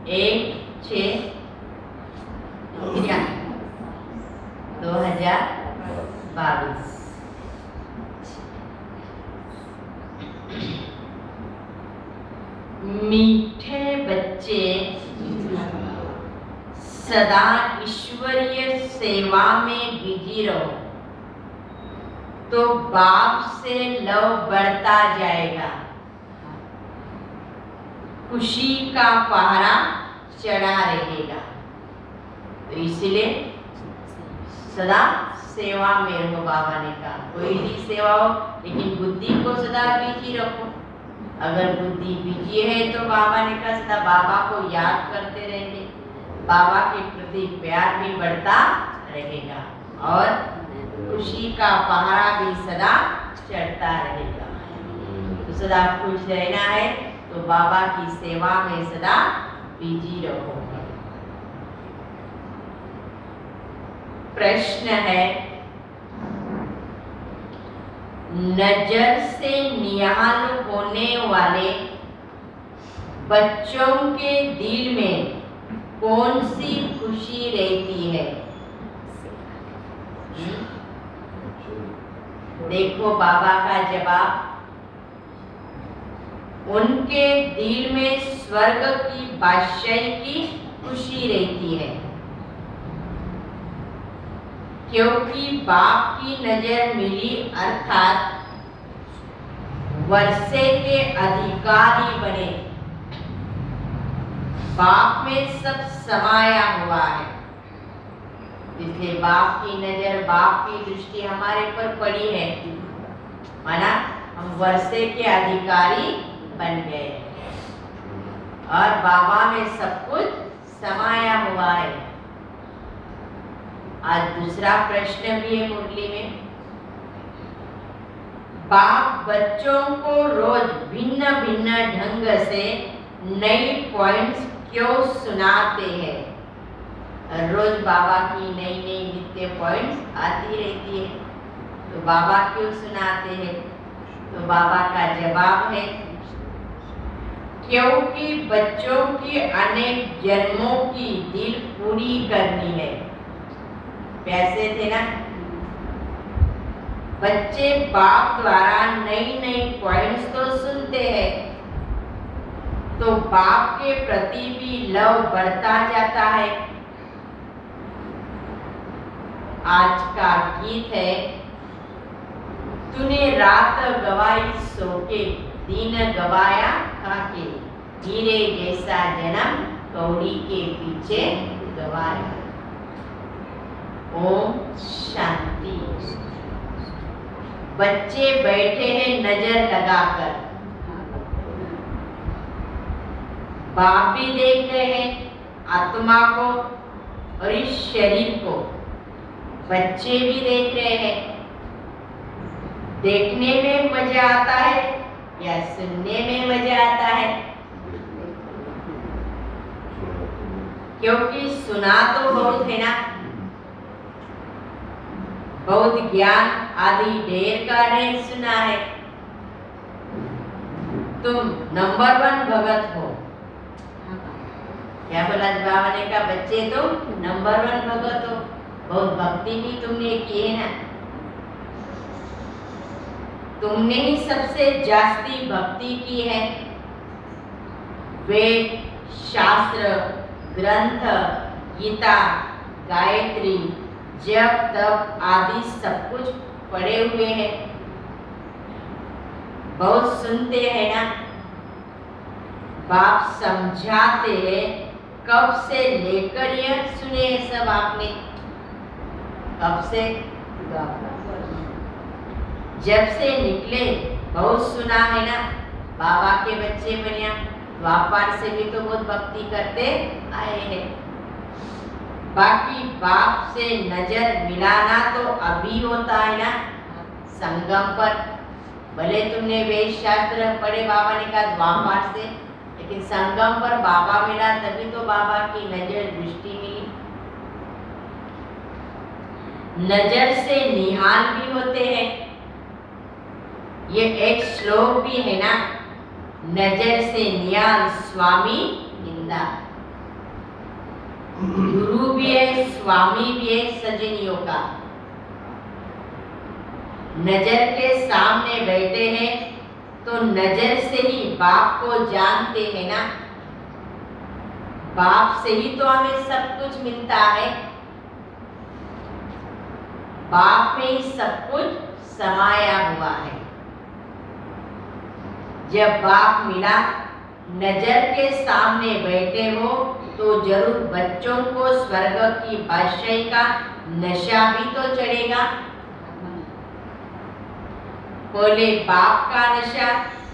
1/6/2022। मीठे बच्चे सदा ईश्वरीय सेवा में बिजी रहो तो बाप से लव बढ़ता जाएगा, खुशी का पहरा चढ़ा रहेगा। तो इसलिए सदा सेवा में रहो। बाबा ने कहा कोई भी सेवा हो लेकिन बुद्धि को सदा बिजी रखो। अगर बुद्धि बिजी है तो बाबा ने कहा सदा बाबा को याद करते रहेंगे, बाबा के प्रति प्यार भी बढ़ता रहेगा और खुशी का पहरा भी सदा चढ़ता रहेगा। तो सदा खुश रहना है तो बाबा की सेवा में सदा बिजी रहो। प्रश्न है, नजर से निहाल होने वाले बच्चों के दिल में कौन सी खुशी रहती है? देखो बाबा का जवाब, उनके दिल में स्वर्ग की बादशाही की खुशी रहती है, क्योंकि बाप की नजर मिली अर्थात वर्षे के अधिकारी बने। बाप में सब समाया हुआ है, इसलिए बाप की नजर, बाप की दृष्टि हमारे पर पड़ी है, माना हम वर्षे के अधिकारी बन गए और बाबा में सब कुछ समाया हुआ है। आज दूसरा प्रश्न भी है मुरली में, बाप बच्चों को रोज भिन्न भिन्न ढंग से नई पॉइंट्स क्यों सुनाते हैं? रोज बाबा की नई नई नित्य पॉइंट्स आती रहती है, तो बाबा क्यों सुनाते हैं? तो बाबा का जवाब है, क्योंकि बच्चों की अनेक जन्मों की दिल पूरी करनी है। पैसे थे ना, बच्चे बाप द्वारा नई नई पॉइंट्स तो सुनते हैं तो बाप के प्रति भी लव बढ़ता जाता है। आज का गीत है, तूने रात गवाई सो के, दिन गवाया खाके, हीरे जैसा जन्म कौड़ी के पीछे गवाया। ओम शांति। बच्चे बैठे हैं नजर लगाकर, बाप भी देख रहे हैं आत्मा को और इस शरीर को, बच्चे भी देख रहे हैं। देखने में मजा आता है या सुनने में मजा आता है? क्योंकि सुना तो बहुत है ना, बहुत ज्ञान आदि ढेर का ढेर सुना है। तुम नंबर 1 भगत हो। क्या बोला बाबा ने कहा, बच्चे तुम नंबर 1 भगत हो, बहुत भक्ति भी तुमने की है ना। तुमने ही सबसे जास्ती भक्ति की है। वेद, शास्त्र, ग्रंथ, गीता, गायत्री, जप तप आदि सब कुछ पढ़े हुए हैं, बहुत सुनते हैं ना। बाप समझाते हैं, कब से लेकर यह सुने सब आपने? कब से? जब से निकले बहुत सुना है ना। बाबा के बच्चे बनिया, द्वापर से भी तो बहुत भक्ति करते आए हैं। बाकी बाप से नजर मिलाना तो अभी होता है ना, संगम पर। भले तुमने वेद शास्त्र पढ़े, बाबा ने कहा द्वापर से, लेकिन संगम पर बाबा मिला तभी तो बाबा की नजर दृष्टि मिली। नजर से निहाल भी होते हैं, ये एक श्लोक भी है ना, नजर से निहाल स्वामी निंदा। गुरु भी है, स्वामी भी है, सजनियों का। नजर के सामने बैठे हैं तो नजर से ही बाप को जानते हैं ना। बाप से ही तो हमें सब कुछ मिलता है, बाप में ही सब कुछ समाया हुआ है। जब बाप मिला, नजर के सामने बैठे हो तो जरूर बच्चों को स्वर्ग की बादशाही का नशा भी तो चढ़ेगा। पहले बाप का नशा,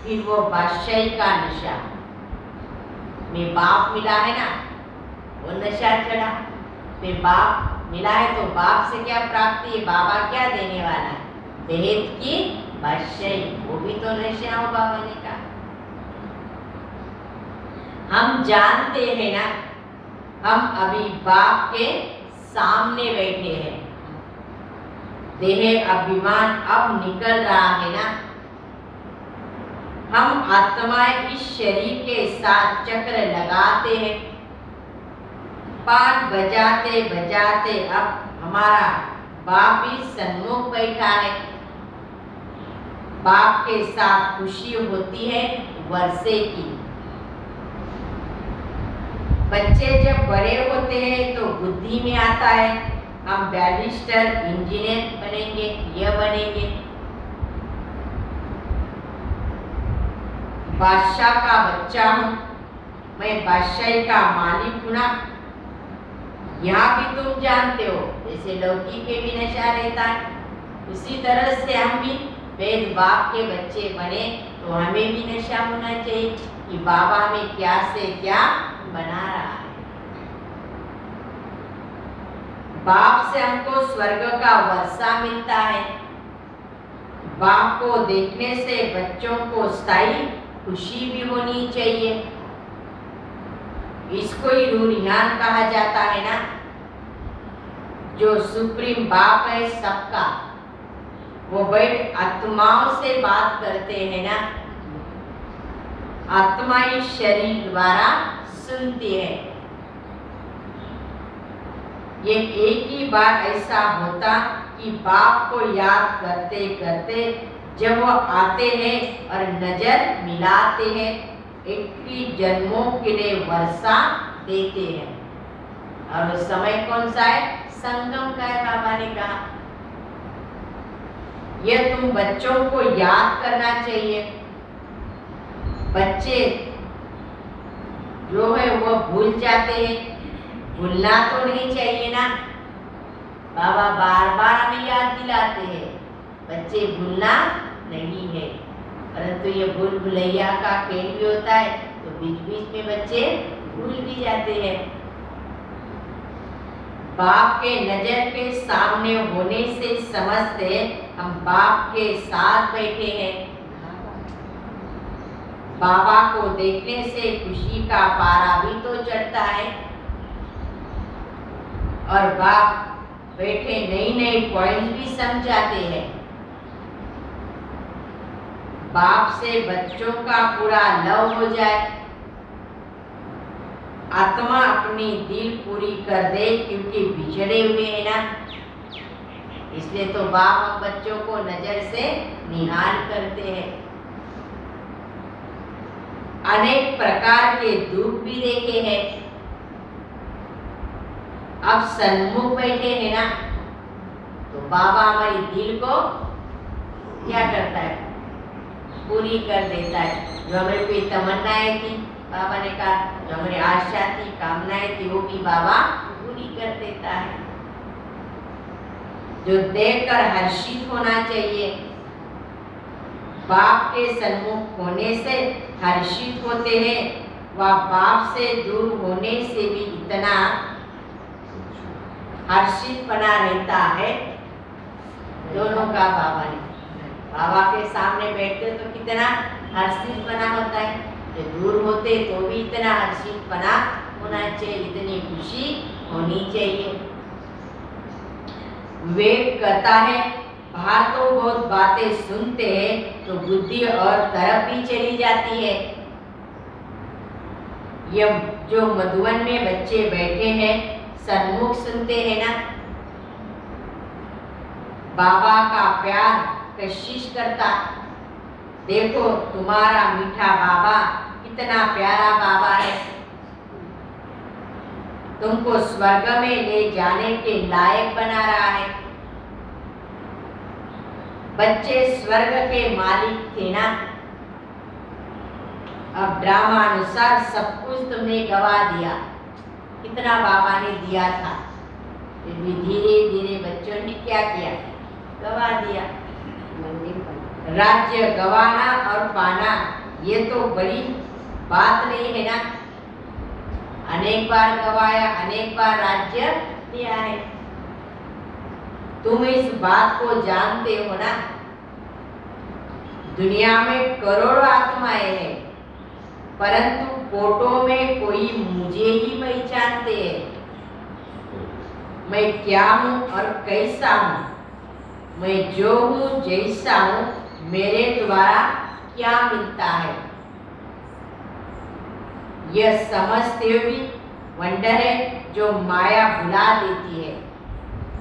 फिर वो बादशाही का नशा। में बाप मिला है ना, वो नशा चढ़ा। फिर बाप मिला है तो बाप से क्या प्राप्ति है, बाबा क्या देने वाला है, बेहद की बादशाही, वो भी तो नशा हो बाबा ने कहा। हम जानते हैं ना, हम अभी बाप के सामने बैठे हैं। देह अभिमान अब निकल रहा है ना। हम आत्माएं इस शरीर के साथ चक्र लगाते हैं, पाठ बजाते बजाते अब हमारा बाप ही सन्मुख बैठा है। बाप के साथ खुशी होती है वर्षे की। बच्चे जब बड़े होते हैं तो बुद्धि में आता है, हम बैरिस्टर, इंजीनियर बनेंगे, यह बनेंगे। बादशाह का बच्चा हूँ, मैं बादशाही का मालिक हूँ ना। यहाँ भी तुम जानते हो, जैसे लौकी के भी नशा रहता है, उसी तरह से हम भी वेद बाप के बच्चे बने तो हमें भी नशा होना चाहिए कि बाबा हमें क्या से क्या बना रहा है। बाप से हमको स्वर्ग का वर्षा मिलता है। बाप को देखने से बच्चों को स्थायी खुशी भी होनी चाहिए। इसको ही रूहियान कहा जाता है ना, जो सुप्रीम बाप है सबका, वो बैठ आत्माओं से बात करते हैं ना। आत्मा इस शरीर द्वारा सुनती है। ये एक ही बार ऐसा होता कि बाप को याद करते करते जब वो आते हैं और नजर मिलाते हैं, 21 जन्मों के लिए वर्षा देते हैं। और उस समय कौन सा है, संगम का है। बाबा ने कहा यह तुम बच्चों को याद करना चाहिए। बच्चे जो है वो भूल जाते हैं, भूलना तो नहीं चाहिए ना। बाबा बार बार हमें याद दिलाते हैं, बच्चे भूलना नहीं है। परंतु ये भूल भुलैया का खेल भी होता है, तो बीच बीच में बच्चे भूल भी जाते हैं। बाप के नजर के सामने होने से समझते हम बाप के साथ बैठे हैं। बाबा को देखने से खुशी का पारा भी तो चढ़ता है। और बाप बैठे नई नई पॉइंट भी समझाते हैं। बाप से बच्चों का पूरा लव हो जाए, आत्मा अपनी दिल पूरी कर दे, क्योंकि बिछड़े हुए हैं ना। इसलिए तो बाप हम बच्चों को नजर से निहाल करते हैं। अनेक प्रकार के दुख भी देखे हैं। अब सन्मुख बैठे हैं ना, तो बाबा हमारी दिल को क्या करता है, पूरी कर देता है। जो हमें कोई तमन्नाएं थी, बाबा ने कहा जो हमारी आशा थी, कामनाएं थी, वो भी बाबा पूरी कर देता है। जो देखकर हर्षित होना चाहिए, बाप के सन्मुख होने से हर्षित होते हैं, वह बाप से दूर होने से भी इतना हर्षित बना रहता है। दोनों का बाबा ने, बाबा के सामने बैठते तो कितना हर्षित बना होता है, जो दूर होते तो भी इतना हर्षित बना होना चाहिए, इतनी खुशी होनी चाहिए। विवेक कहता है बाहर तो बहुत बातें सुनते हैं तो बुद्धि और तरफ भी चली जाती है। यह जो मधुवन में बच्चे बैठे हैं सन्मुख सुनते हैं ना, बाबा का प्यार कशिश करता। देखो तुम्हारा मीठा बाबा कितना प्यारा बाबा है, तुमको स्वर्ग में ले जाने के लायक बना रहा है। बच्चे स्वर्ग के मालिक थे ना, अब ड्रामा अनुसार सब कुछ तुमने गवा दिया। कितना बाबा ने दिया था, फिर भी धीरे धीरे बच्चों ने क्या किया, गवा दिया। राज्य गवाना और पाना ये तो बड़ी बात नहीं है ना, अनेक बार गवाया, अनेक बार राज्य लिया है। तुम इस बात को जानते हो ना, दुनिया में करोड़ों आत्माएं हैं, परंतु फोटो में कोई मुझे ही पहचानते हैं। मैं क्या हूँ और कैसा हूँ, मैं जो हूँ जैसा हूँ, मेरे द्वारा क्या मिलता है, यह समझते हुए वंडर है जो माया भुला देती है।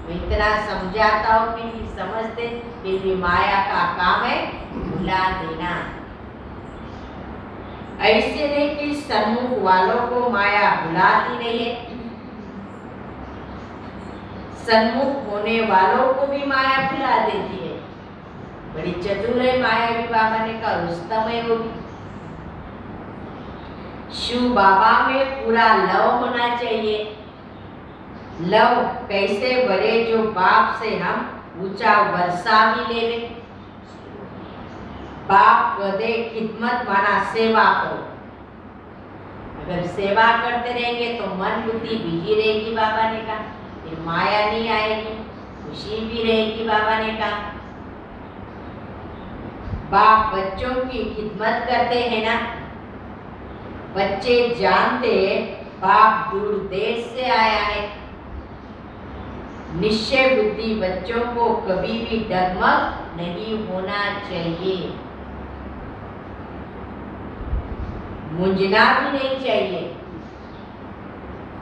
मैं इतना समझाता हूँ फिर भी समझते, फिर भी माया का काम है भुला देना। ऐसे नहीं कि सन्मुख वालों को माया भुलाती नहीं है, सन्मुख होने वालों को भी माया भुला देती है। बड़ी चतुर है माया भी, बाबा ने कहा रुस्तम है वो भी। शिव बाबा में पूरा लव होना चाहिए। लव कैसे बढ़े, जो बाप से हम ऊंचा वर्षा भी ले ले। बाप कदे खिदमत माना सेवा करो, अगर सेवा करते रहेंगे तो मन बुद्धि बिजी रहेगी, बाबा ने कहा, फिर माया नहीं आएगी, खुशी भी रहेगी। बाबा ने कहा बाप बच्चों की खिदमत करते हैं ना, बच्चे जानते बाप दूर देश से आया है। निश्चय बुद्धि बच्चों को कभी भी डगमग नहीं होना चाहिए, मुंझना भी नहीं चाहिए।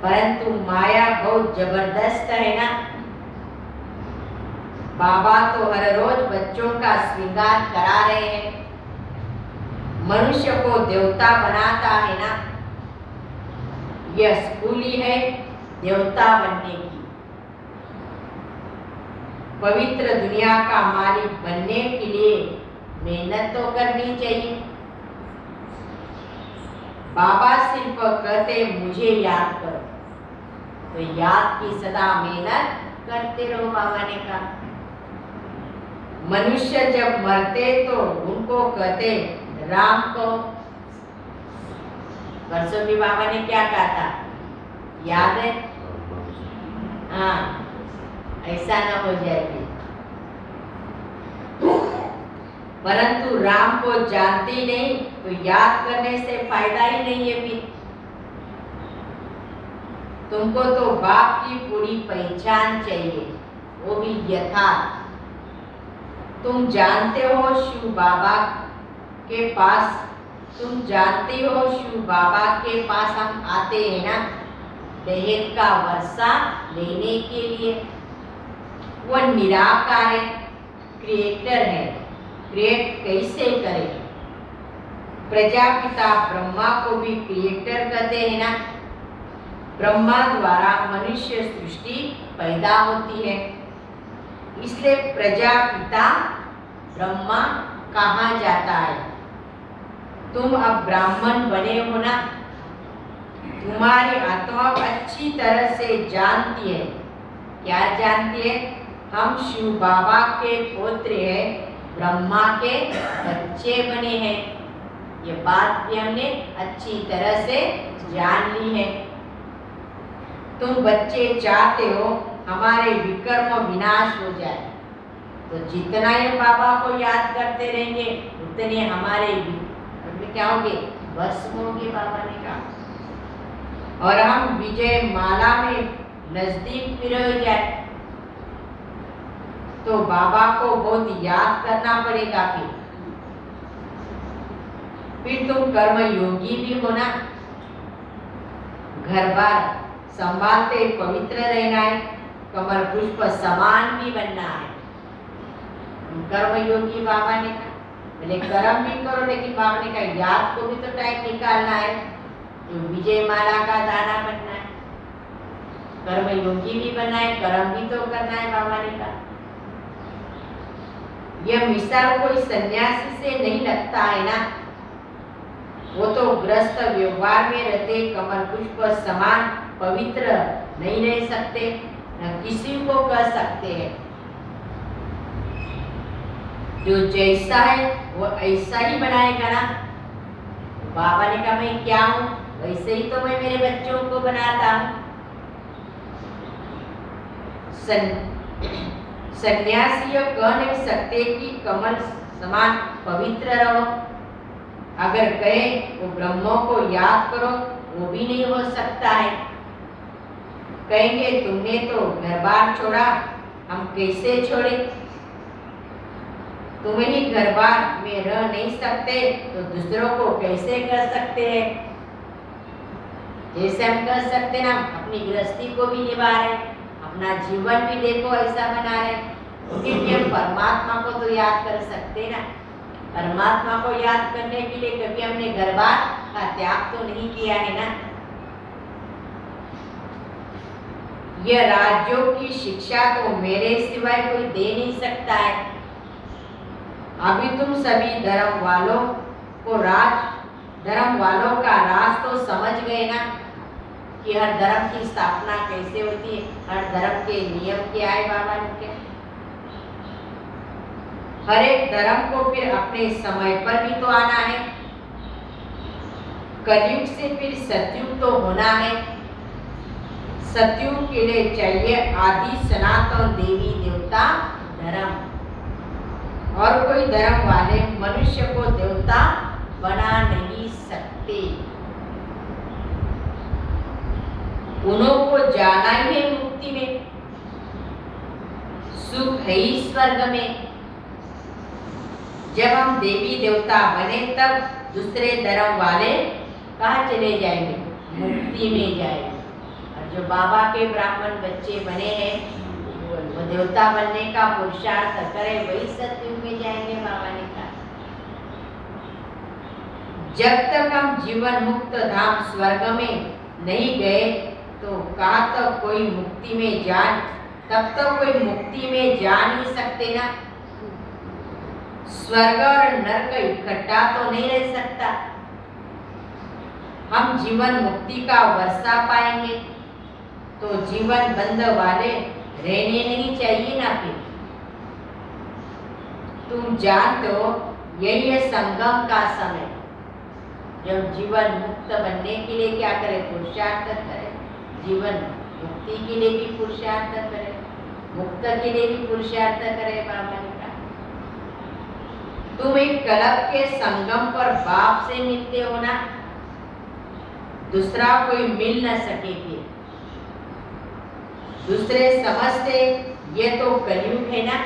परंतु माया बहुत जबरदस्त है ना, बाबा तो हर रोज बच्चों का श्रृंगार करा रहे हैं, मनुष्य को देवता बनाता है ना। यह स्कूली है देवता बनने की, पवित्र दुनिया का मालिक बनने के लिए मेहनत तो करनी चाहिए। बाबा सिर्फ कहते मुझे याद करो, तो याद की सदा मेहनत करते रहो। बाबा ने कहा मनुष्य जब मरते तो उनको कहते राम को। वर्षों भी बाबा ने क्या कहा था, याद है? हाँ, ऐसा न हो जाए। परंतु राम को जानते ही नहीं तो याद करने से फायदा ही नहीं है। फिर तुमको तो बाप की पूरी पहचान चाहिए, वो भी यथार्थ। तुम जानते हो शिव बाबा के पास, तुम जानते हो शिव बाबा के पास हम आते हैं ना, दहेज का वर्षा लेने के लिए। वह निराकार है, क्रिएटर है, क्रिएट कैसे करे। प्रजापिता ब्रह्मा को भी क्रिएटर कहते हैं ना, ब्रह्मा द्वारा मनुष्य सृष्टि पैदा होती है, इसलिए प्रजापिता ब्रह्मा कहा जाता है। तुम अब ब्राह्मण बने हो ना, तुम्हारी आत्मा अच्छी तरह से जानती है। क्या जानती है? हम शिव बाबा के पुत्र हैं, ब्रह्मा के बच्चे बने हैं। ये बात भी हमने अच्छी तरह से जान ली है। तुम बच्चे चाहते हो हमारे विकर्म विनाश हो जाए, तो जितना ये बाबा को याद करते रहेंगे उतने हमारे क्या होंगे, भस्म होंगे। बाबा ने कहा और हम विजय माला में नजदीक भी रह जाए तो बाबा को बहुत याद करना पड़ेगा। फिर तुम कर्म योगी भी होना, घर बार संभालते पवित्र रहना है, कमल पुष्प समान भी बनना है। कर्म योगी बाबा ने कहा, बोले कर्म भी करो, लेकिन बाबा ने कहा याद को भी तो टाइम निकालना है, जो विजय माला का दाना बनना है, कर्म योगी भी बनना है, कर्म भी तो करना है। बाबा ने कहा यह मिसाल कोई सन्यासी से नहीं लगता है ना, वो तो ग्रस्त व्यवहार में रहते कमल पुष्प समान पवित्र नहीं रह सकते, न किसी को कह सकते हैं। जो जैसा है वो ऐसा ही बनाएगा ना। बाबा ने कहा मैं क्या हूँ, वैसे ही तो मैं मेरे बच्चों को बनाता हूँ। सन्यासी कह नहीं सकते कि कमल समान पवित्र रहो, अगर कहे वो ब्रह्मों को याद करो, वो भी नहीं हो सकता है। कहेंगे तुमने तो घर बार छोड़ा, हम कैसे छोड़े, तुम ही घर बार में रह नहीं सकते तो दूसरों को कैसे कर सकते हैं। जैसे हम कर सकते ना, अपनी गृहस्थी को भी निभा रहे, अपना जीवन भी देखो ऐसा बना रहे, क्योंकि हम परमात्मा को तो याद कर सकते ना। परमात्मा को याद करने के लिए कभी हमने घर बार का त्याग तो नहीं किया है ना। यह राज्यों की शिक्षा तो मेरे सिवाय कोई दे नहीं सकता है। अभी तुम सभी धर्म वालों का राज तो समझ गए ना, कि हर धर्म की स्थापना कैसे होती है, हर धर्म के नियम क्या है बाबा ने क्या। हर एक धर्म को फिर अपने समय पर भी तो आना है। कलयुग से फिर सतयुग तो होना है। सतयुग के लिए चाहिए आदि सनातन देवी देवता धर्म, और कोई धर्म वाले मनुष्य को देवता बना नहीं सकते। उनको जाना ही है मुक्ति में, सुख है ही स्वर्ग में। जब हम देवी देवता बने तब दूसरे धर्म वाले कहाँ चले जाएंगे, मुक्ति में जाएंगे। और जो बाबा के ब्राह्मण बच्चे बने हैं, वो देवता बनने का पुरुषार्थ करे, वही सतयुग में जाएंगे। बाबा ने कहा जब तक हम जीवन मुक्त धाम स्वर्ग में नहीं गए तो कहा तक कोई मुक्ति में जान, तब तक कोई मुक्ति में जा नहीं सकते ना। स्वर्ग और नरक इकट्ठा तो नहीं रह सकता। हम जीवन मुक्ति का वर्षा पाएंगे तो जीवन बंद वाले रहने नहीं चाहिए ना। फिर तुम जानते हो यही है संगम का समय, जब जीवन मुक्त बनने के लिए क्या करे, पुरुषार्थ करे, जीवन मुक्ति के लिए भी पुरुषार्थ करे, मुक्त के लिए भी पुरुषार्थ करे। बाबा ने कहा तुम एक कल्प के संगम पर बाप से मिलते हो ना, दूसरा कोई मिल न सकेगी। दूसरे समझते ये तो कलयुग है ना,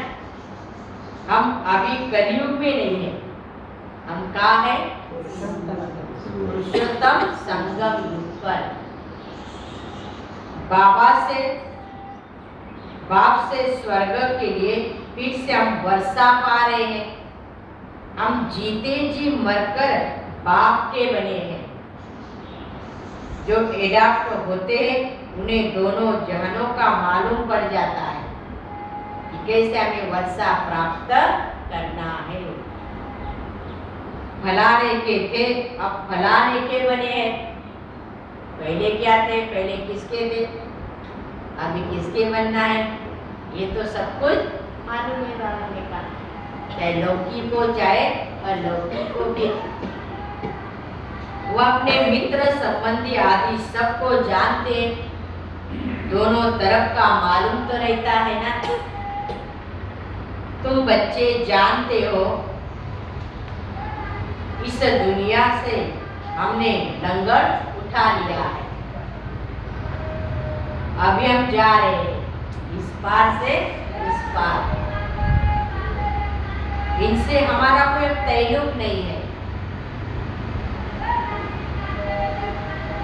हम अभी कलयुग में नहीं है, हम कहाँ है, पुरुषोत्तम संगम युग पर। बाप से स्वर्ग के लिए फिर से हम वर्षा पा रहे हैं। हम जीते जी मरकर बाप के बने हैं। जो एडाप्ट होते हैं उन्हें दोनों जहानों का मालूम पड़ जाता है कि कैसे हमें वर्षा प्राप्त करना है। फलाने के थे, अब फलाने के बने हैं। पहले क्या थे, पहले किसके थे, अभी किसके बनना है, ये तो सब कुछ मालूम है। बाबा ने कहा चाहे लौकी को चाहे अलौकी को भी, वो अपने मित्र संबंधी आदि सबको जानते, दोनों तरफ का मालूम तो रहता है ना। तुम बच्चे जानते हो इस दुनिया से हमने लंगर उठा लिया है, अभी हम जा रहे हैं इस पार से इस पार। इनसे हमारा कोई ताल्लुक नहीं है।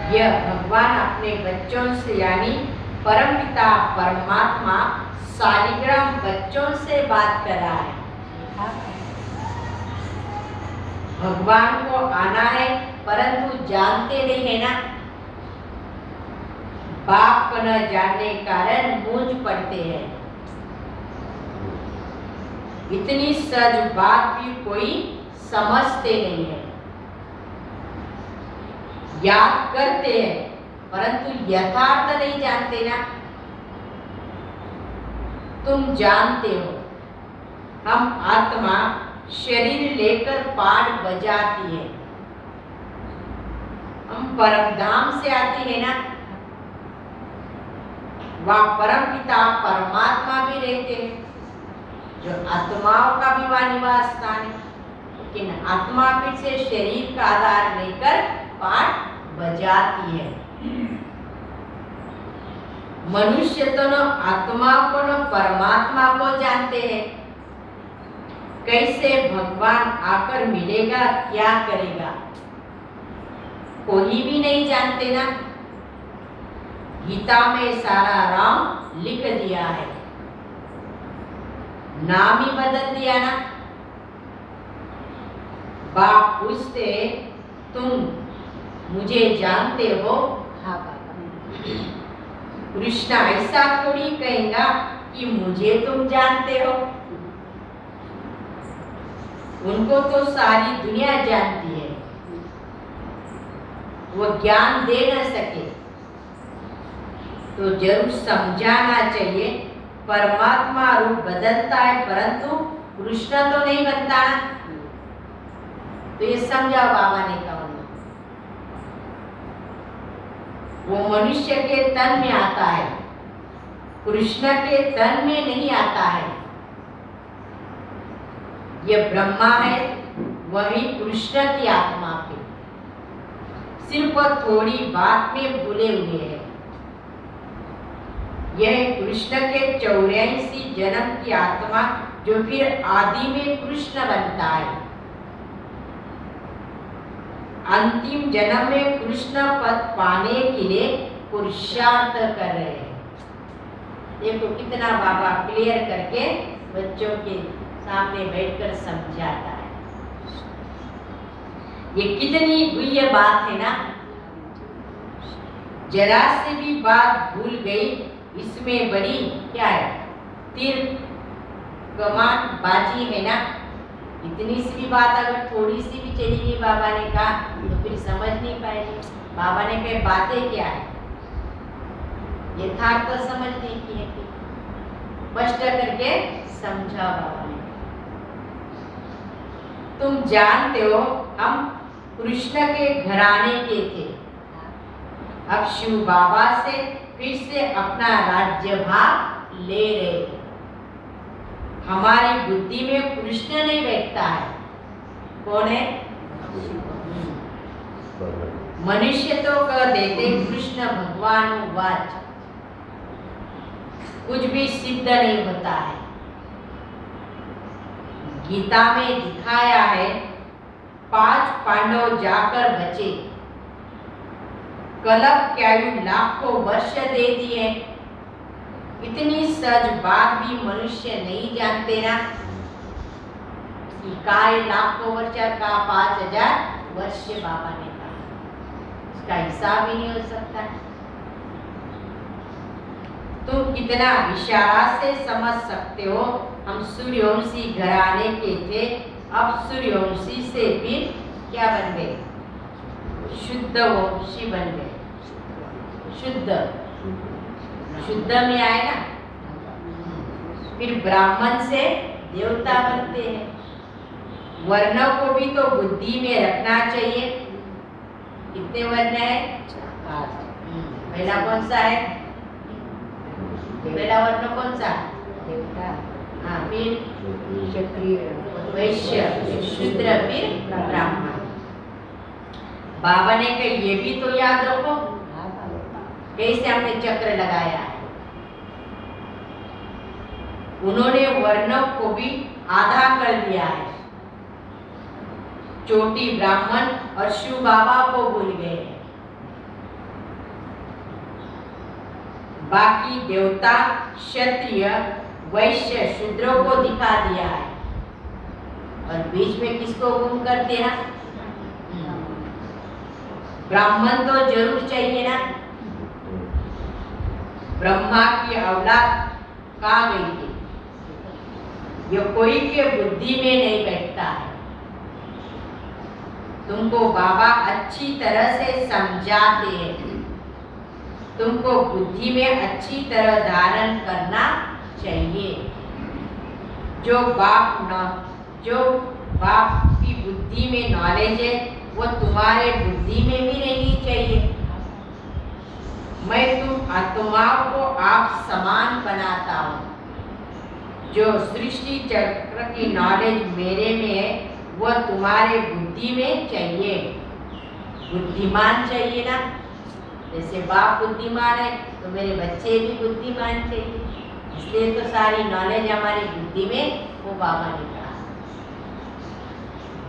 यह भगवान अपने बच्चों से यानी परमपिता परमात्मा शालिग्राम बच्चों से बात कर रहा है। भगवान को आना है परंतु जानते नहीं है ना, बाप को न जानने के कारण मूंझ पड़ते हैं। इतनी सहज बात भी कोई समझते नहीं है, याद करते हैं परंतु यथार्थ नहीं जानते ना। तुम जानते हो हम आत्मा शरीर लेकर पाठ बजाती है, हम परम धाम से आती है ना, वहाँ परम पिता परमात्मा भी रहते हैं, जो आत्माओं का भी वहाँ निवास स्थान है। लेकिन आत्मा फिर से शरीर का आधार लेकर पाठ बजाती है। मनुष्य तो न आत्मा को न परमात्मा को जानते हैं, कैसे भगवान आकर मिलेगा, क्या करेगा, कोई भी नहीं जानते ना। गीता में सारा राम लिख दिया है, नाम ही बदल दिया ना। बाप पूछते तुम मुझे जानते हो? हाँ बाबा। कृष्ण ऐसा थोड़ी कहेगा कि मुझे तुम जानते हो, उनको तो सारी दुनिया जानती है, वो ज्ञान दे न सके तो जरूर समझाना चाहिए। परमात्मा रूप बदलता है परंतु कृष्ण तो नहीं बनता ना, तो ये समझाओ बाबा ने कहा। वो मनुष्य के तन में आता है, कृष्ण के तन में नहीं आता है। ये ब्रह्मा है, वही कृष्ण की आत्मा पे सिर्फ थोड़ी बात में भूले हुए हैं। यह कृष्ण के 84 जन्म की आत्मा जो फिर आदि में कृष्ण बनता है, अंतिम जन्म में कृष्ण पद पाने के लिए पुरुषार्थ कर रहे हैं। देखो कितना बाबा क्लियर करके बच्चों के सामने बैठकर समझाता है। ये कितनी गुह्य बात है ना, जरा से भी बात भूल गई, इसमें बड़ी क्या है, तीर कमान बाजी है ना। इतनी सी भी बात अगर थोड़ी सी भी चली गई बाबा ने कहा तो फिर समझ नहीं पाएगी। बाबा ने कहे बातें क्या है, यथार्थ समझने की है, स्पष्ट करके समझा बाबा ने। तुम जानते हो हम कृष्ण के घराने के थे, अब शिव बाबा से फिर से अपना राज्य भाग ले रहे। हमारी बुद्धि में कृष्ण नहीं बैठता है, कौन है? मनुष्य तो कह देते कृष्ण भगवान वाच, कुछ भी सिद्ध नहीं होता है। गीता में दिखाया है 5 पांडव जाकर बचे, कलप क्यायु लाखों वर्ष दे दिए। इतनी सच बात भी मनुष्य नहीं जानते ना, कि काय लाखों वर्ष का 5000 वर्ष बाबा ने कहा, इसका हिसाब ही नहीं हो सकता। तुम कितना इशारा से समझ सकते हो, हम सूर्यवंशी घराने के थे, अब सूर्यवंशी से फिर क्या बन गए? शुद्ध वंशी बन गए। शुद्ध में आए ना, फिर ब्राह्मण से देवता बनते हैं। वर्ण को भी तो बुद्धि में रखना चाहिए। कितने वर्ण है? 5। पहला कौन सा है? पहला वर्ण कौन सा? देवता। हाँ, फिर क्षत्रिय, वैश्य, शूद्र, फिर ब्राह्मण। बाबा ने कहा ये भी तो याद रखो, कैसे हमने चक्र लगाया है। उन्होंने वर्णों को भी आधा कर दिया है, चोटी ब्राह्मण और शिव बाबा को भूल गए हैं। बाकी देवता, क्षत्रिय, वैश्य, शूद्रों को दिखा दिया है और बीच में किसको गुम कर दिया? ब्राह्मण तो जरूर चाहिए ना। ब्रह्मा की औलाद कहाँ गई थी? ये कोई के बुद्धि में नहीं बैठता है। तुमको बाबा अच्छी तरह से समझाते हैं, तुमको बुद्धि में अच्छी तरह धारण करना चाहिए। जो बाप की बुद्धि में नॉलेज है वो तुम्हारे बुद्धि में भी रहनी चाहिए। मैं तुम आत्माओं को आप समान बनाता हूँ। जो सृष्टि चक्र की नॉलेज मेरे में है वो तुम्हारे बुद्धि में चाहिए। बुद्धिमान चाहिए ना। जैसे बाप बुद्धिमान है तो मेरे बच्चे भी बुद्धिमान चाहिए। इसलिए तो सारी नॉलेज हमारी बुद्धि में वो बाबा ने कहा।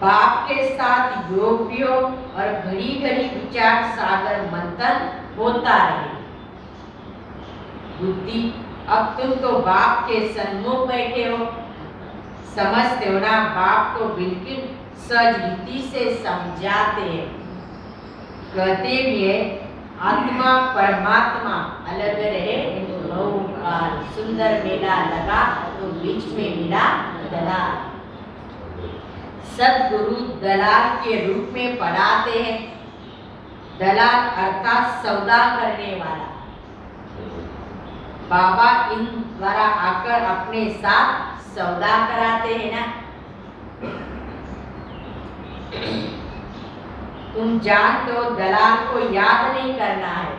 बाप के साथ योग वियोग और घड़ी घड़ी विचार सागर मंथन होता रहे। बुद्धि, अब तुम तो बाप के सन्मुख बैठे हो, समझते हो ना। बाप तो बिल्कुल सहज रीति से समझाते हैं। कहते भी है आत्मा परमात्मा अलग रहे बहुकाल। सुंदर मेला लगा तो बीच में मिला दलाल। सदगुरु दलाल के रूप में पढ़ाते हैं। दलाल अर्थात सौदा करने वाला। बाबा इन द्वारा आकर अपने साथ सौदा कराते हैं ना। तुम जानते हो दलाल को याद नहीं करना है।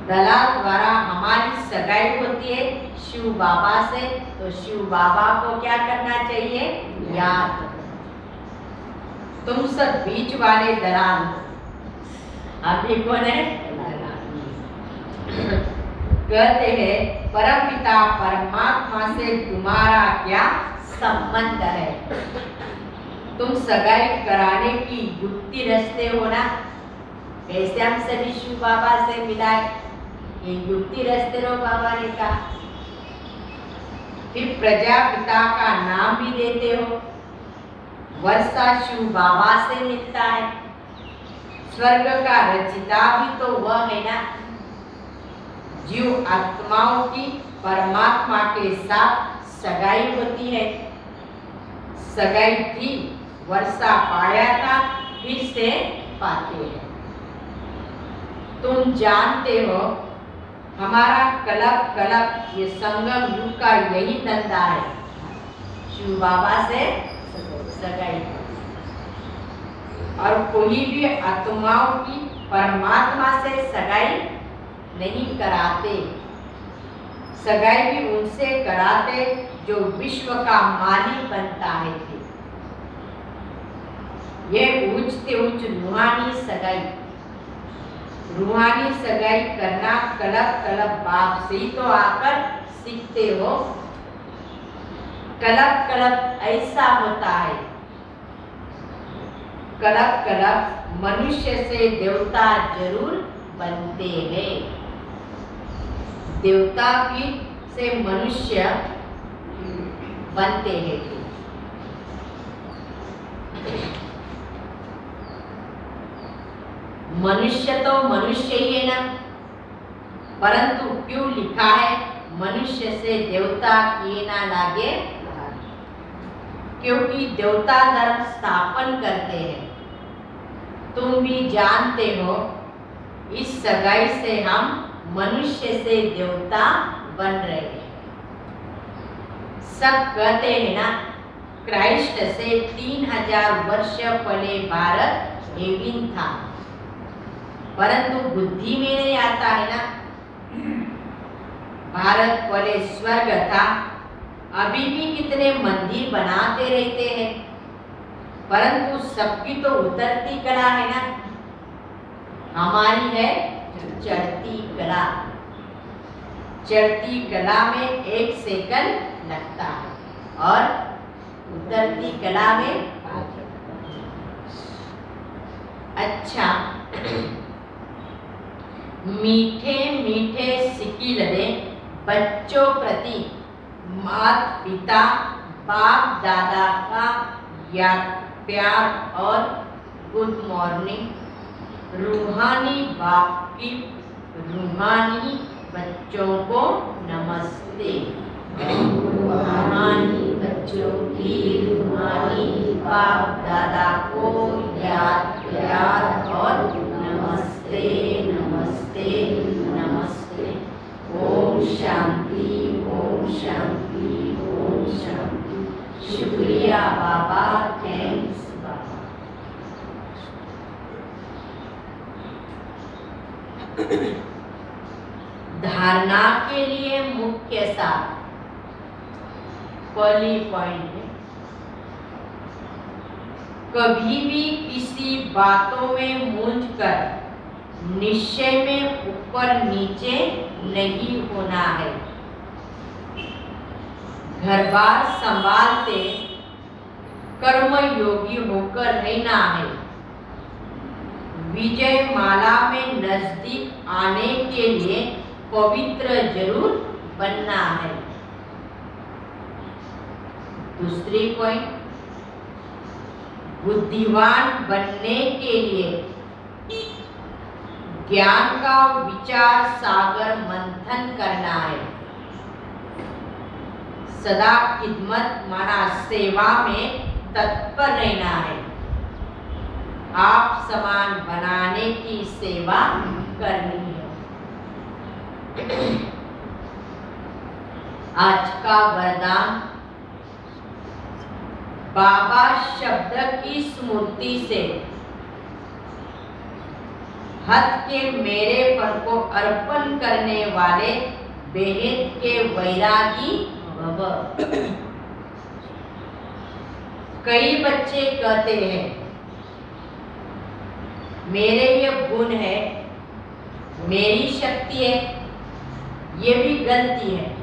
दलाल द्वारा हमारी सगाई होती है शिव बाबा से, तो शिव बाबा को क्या करना चाहिए? याद। तुम सब बीच वाले दलाल। अभी कौन है? कहते हैं परम पिता परमात्मा से तुम्हारा क्या संबंध है? तुम सगाई कराने की युक्ति रचते हो ना। कैसे हम सभी शिव बाबा से मिलाए? ये युक्ति रचते रहो, बाबा ने कहा। फिर प्रजापिता का नाम भी देते हो। वर्षा शिव बाबा से मिलता है। स्वर्ग का रचिता भी तो वह है ना। जीव आत्माओं की परमात्मा के साथ सगाई होती है। सगाई थी, वर्षा पाया था, फिर से पाते हैं। तुम जानते हो हमारा कलप ये संगम युग का यही धंधा है। शिव बाबा से सगाई। और कोई भी आत्माओं की परमात्मा से सगाई नहीं कराते। सगाई भी उनसे कराते जो विश्व का मालिक बनता है। यह उच्च से उच्च रूहानी सगाई। रूहानी सगाई करना कलप बाप से ही तो आकर सीखते हो। कलप ऐसा होता है। कलप मनुष्य से देवता जरूर बनते हैं। देवता भी से मनुष्य बनते हैं। मनुष्य तो मनुष्य ही है ना। परंतु क्यों लिखा है मनुष्य से देवता किए ना लागे? क्योंकि देवता धर्म स्थापन करते हैं। तुम भी जानते हो इस सगाई से हम मनुष्य से देवता बन रहे हैं। सब कहते हैं ना क्राइस्ट से 3000 वर्ष पहले भारत एविन था, परंतु बुद्धि में नहीं आता है ना। भारत पहले स्वर्ग था। अभी भी कितने मंदिर बनाते रहते हैं, परंतु सबकी तो उतरती कला है ना। हमारी है चढ़ती कला। चढ़ती कला में 1 सेकंड लगता है और उतरती कला में अच्छा। मीठे मीठे सिकिलदे बच्चों प्रति माता पिता बाप दादा का याद प्यार और गुड मॉर्निंग। रूहानी बाप की रूहानी बच्चों को नमस्ते। रूहानी बच्चों की रूहानी बाप दादा को याद प्यार और नमस्ते नमस्ते नमस्ते। ओम शांति ओम शांति ओम शांति। शुक्रिया बाबा, थैंक्स बाबा। धारणा के लिए मुख्य सार पहली पॉइंट है, कभी भी किसी बातों में मूंझकर निश्चय में ऊपर नीचे नहीं होना है। घर बार संभालते कर्म योगी होकर रहना है। विजय माला में नजदीक आने के लिए पवित्र जरूर बनना है। दूसरी पॉइंट, बुद्धिमान बनने के लिए ज्ञान का विचार सागर मंथन करना है। सदा खिदमत माना सेवा में तत्पर रहना है। आप समान बनाने की सेवा करनी है। आज का वरदान, बाबा शब्द की स्मृति से हद के मेरेपन को अर्पण करने वाले बेहद के वैरागी भव। कई बच्चे कहते हैं मेरे ये गुण है, मेरी शक्ति है, ये भी गलती है।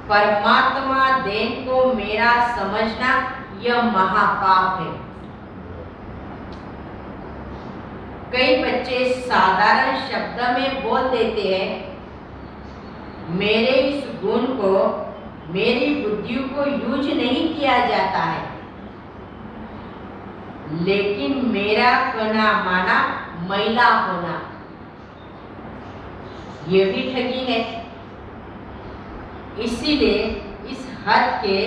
परमात्मा देन को मेरा समझना यह महापाप है। कई बच्चे साधारण शब्द में बोल देते हैं मेरे इस गुण को, मेरी बुद्धि को यूज नहीं किया जाता है, लेकिन मेरा कहना माना मैला होना, ये भी ठगी है। इसीलिए इस हद के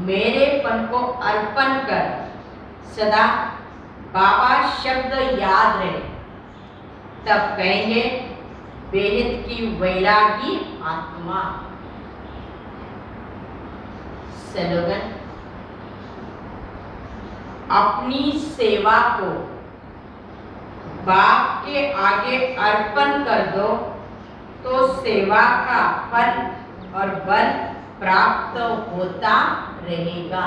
मेरेपन को अर्पण कर सदा बाबा शब्द याद रहे, तब कहेंगे बेहद की वैरागी आत्मा। स्लोगन, अपनी सेवा को बाप के आगे अर्पण कर दो तो सेवा का फल और बल प्राप्त होता रहेगा।